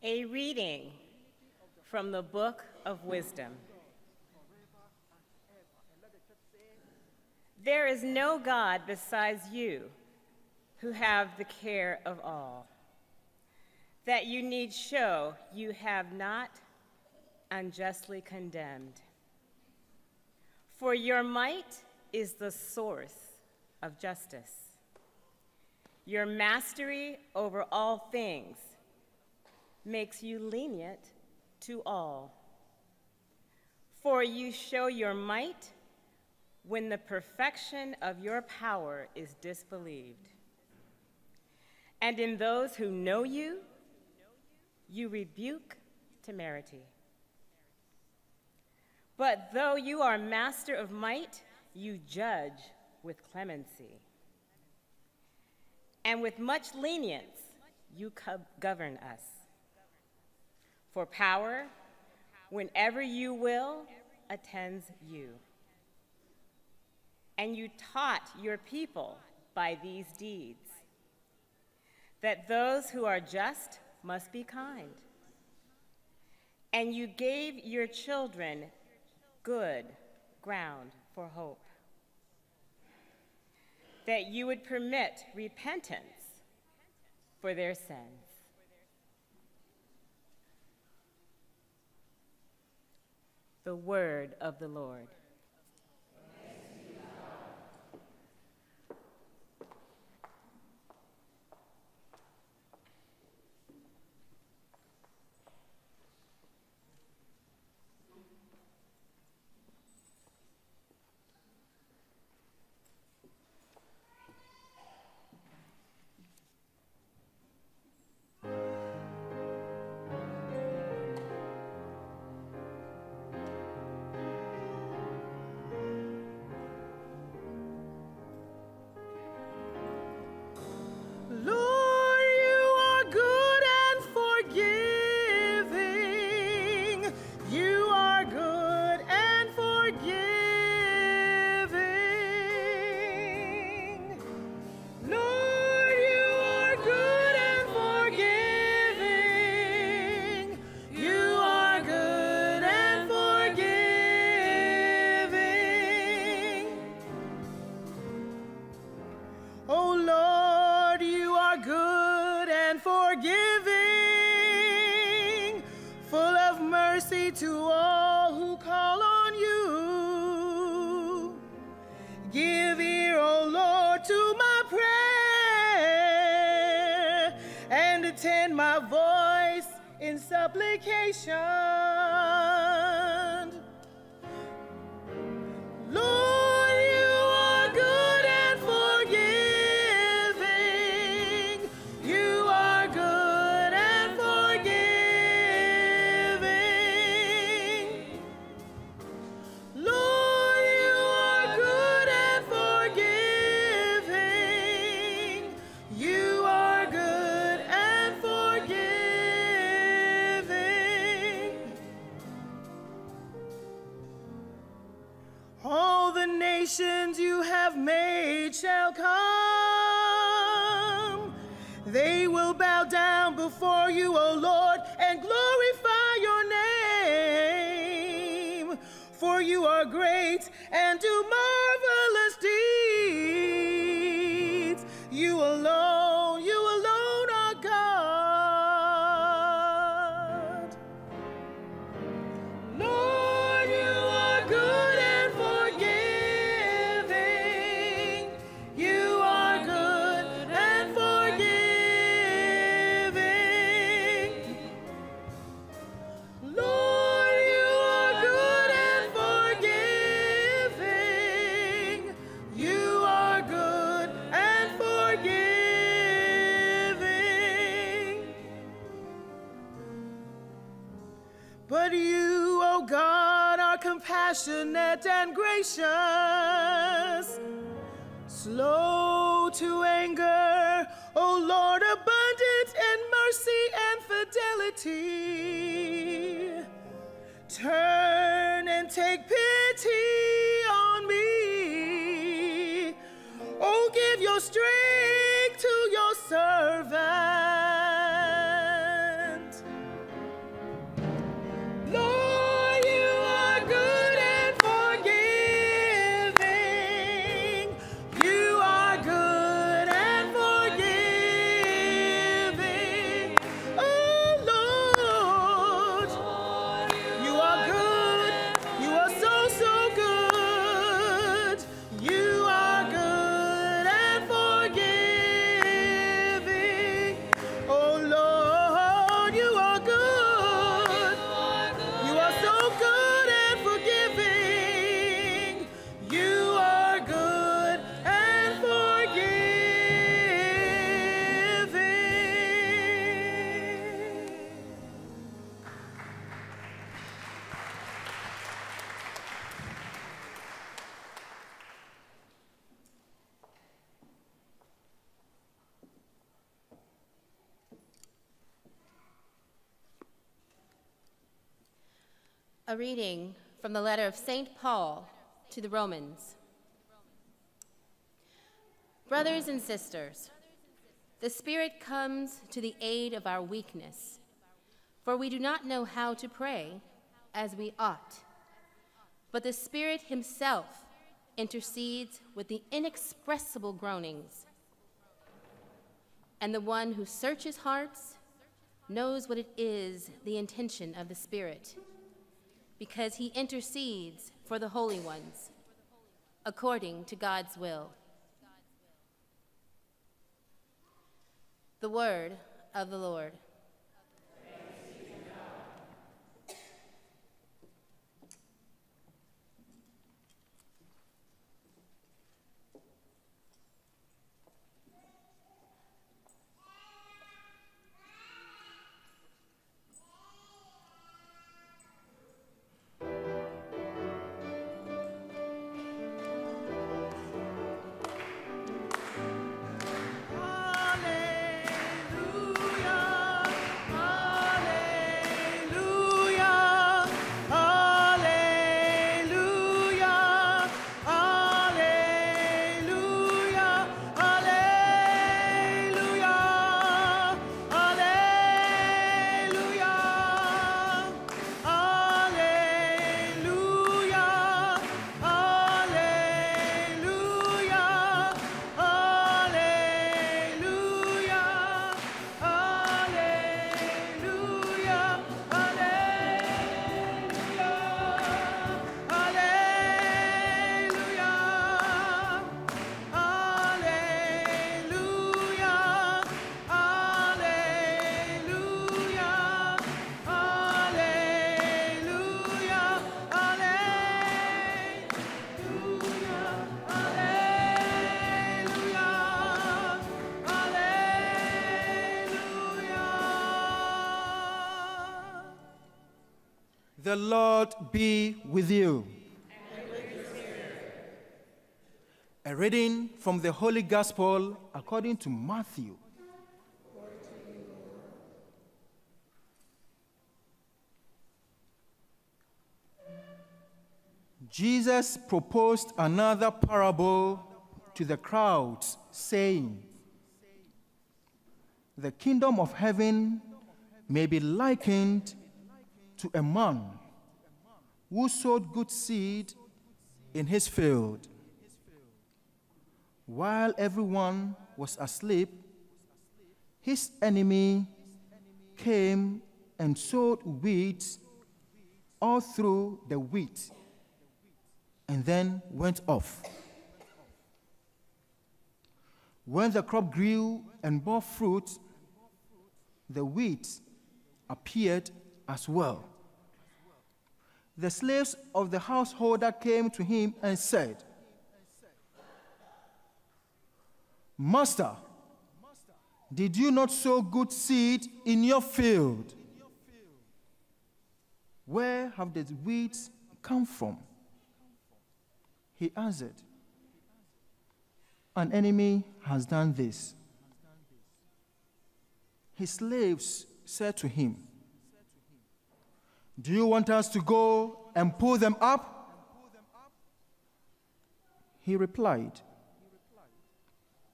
A reading from the Book of Wisdom. There is no God besides you who have the care of all, that you need show you have not unjustly condemned. For your might is the source of justice. Your mastery over all things makes you lenient to all. For you show your might when the perfection of your power is disbelieved. And in those who know you, you rebuke temerity. But though you are master of might, you judge with clemency. And with much lenience, you govern us. For power, whenever you will, attends you. And you taught your people by these deeds, that those who are just must be kind. And you gave your children good ground for hope, that you would permit repentance for their sins. The word of the Lord. To all who call on you, give ear, O Lord, to my prayer, and attend my voice in supplication. Lord, you are good and forgiving. You are good and forgiving. Nations you have made shall come. They will bow down before you, O Lord, and glorify your name. For you are great and do marvelous deeds. You alone are God. Lord, you are good and forgiving. But you, O God, are compassionate and gracious, slow to anger, O Lord, abundant in mercy and fidelity. Turn and take pity on me. Oh, give your strength to your servant. A reading from the letter of St. Paul to the Romans. Brothers and sisters, the Spirit comes to the aid of our weakness, for we do not know how to pray as we ought. But the Spirit himself intercedes with the inexpressible groanings. And the one who searches hearts knows what it is, the intention of the Spirit, because he intercedes for the holy ones, according to God's will. The word of the Lord. The Lord be with you. And with your spirit. A reading from the Holy Gospel according to Matthew. Jesus proposed another parable to the crowds, saying, "The kingdom of heaven may be likened to a man who sowed good seed in his field. While everyone was asleep, his enemy came and sowed weeds all through the wheat, and then went off. When the crop grew and bore fruit, the weeds appeared as well. The slaves of the householder came to him and said, 'Master, did you not sow good seed in your field? Where have the weeds come from?' He answered, 'An enemy has done this.' His slaves said to him, 'Do you want us to go and pull them up?' He replied,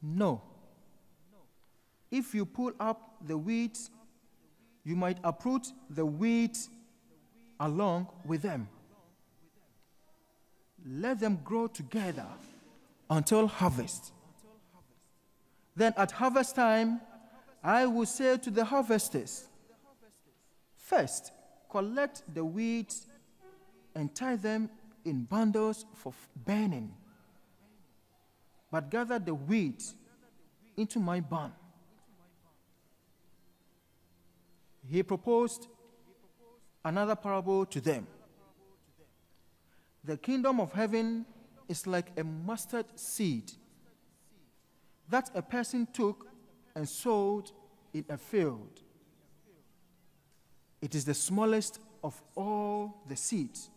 'No. If you pull up the weeds, you might uproot the weeds along with them. Let them grow together until harvest. Then at harvest time, I will say to the harvesters, first, collect the weeds and tie them in bundles for burning, but gather the weeds into my barn.' He proposed another parable to them. 'The kingdom of heaven is like a mustard seed that a person took and sowed in a field. It is the smallest of all the seeds.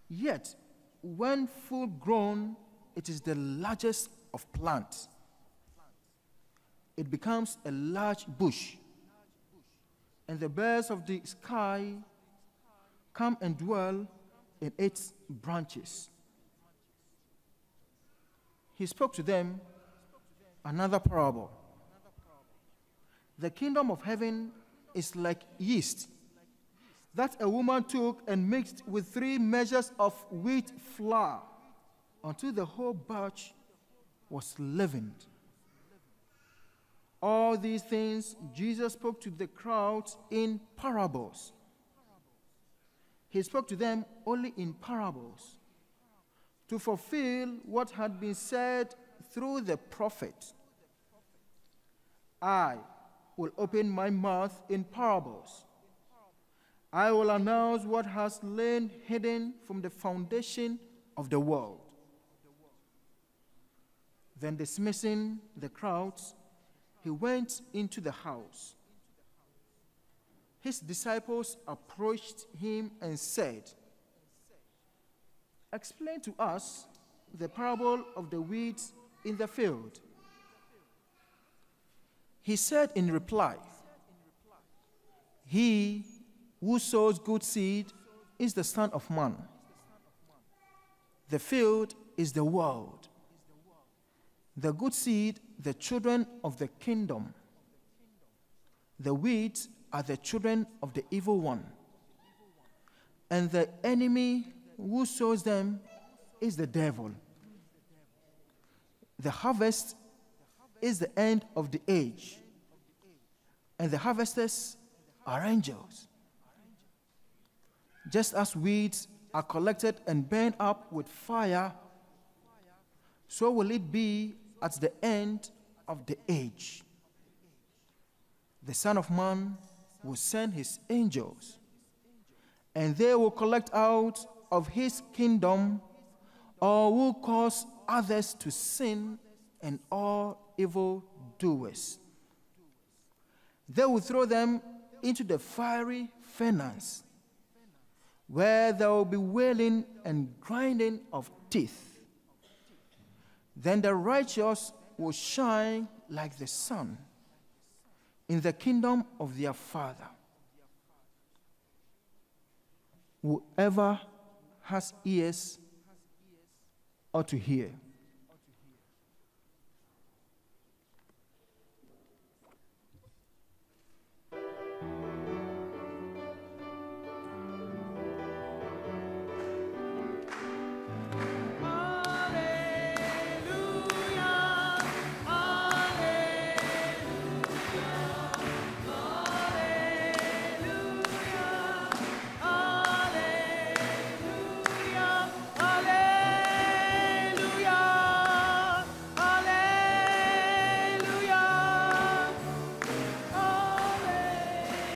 Yet, when full grown, it is the largest of plants. It becomes a large bush, and the birds of the sky come and dwell in its branches. He spoke to them another parable. The kingdom of heaven is like yeast that a woman took and mixed with 3 measures of wheat flour until the whole batch was leavened. All these things Jesus spoke to the crowds in parables. He spoke to them only in parables to fulfill what had been said through the prophet. I will open my mouth in parables. I will announce what has lain hidden from the foundation of the world. Then, dismissing the crowds, he went into the house. His disciples approached him and said, "Explain to us the parable of the weeds in the field." He said in reply, "He who sows good seed is the Son of Man. The field is the world. The good seed, the children of the kingdom. The weeds are the children of the evil one. And the enemy who sows them is the devil. The harvest is the end of the age, and the harvesters are angels. Just as weeds are collected and burned up with fire, so will it be at the end of the age. The Son of Man will send his angels, and they will collect out of his kingdom all who cause others to sin and all evil doers. They will throw them into the fiery furnace, where there will be wailing and grinding of teeth. Then the righteous will shine like the sun in the kingdom of their Father. Whoever has ears ought to hear.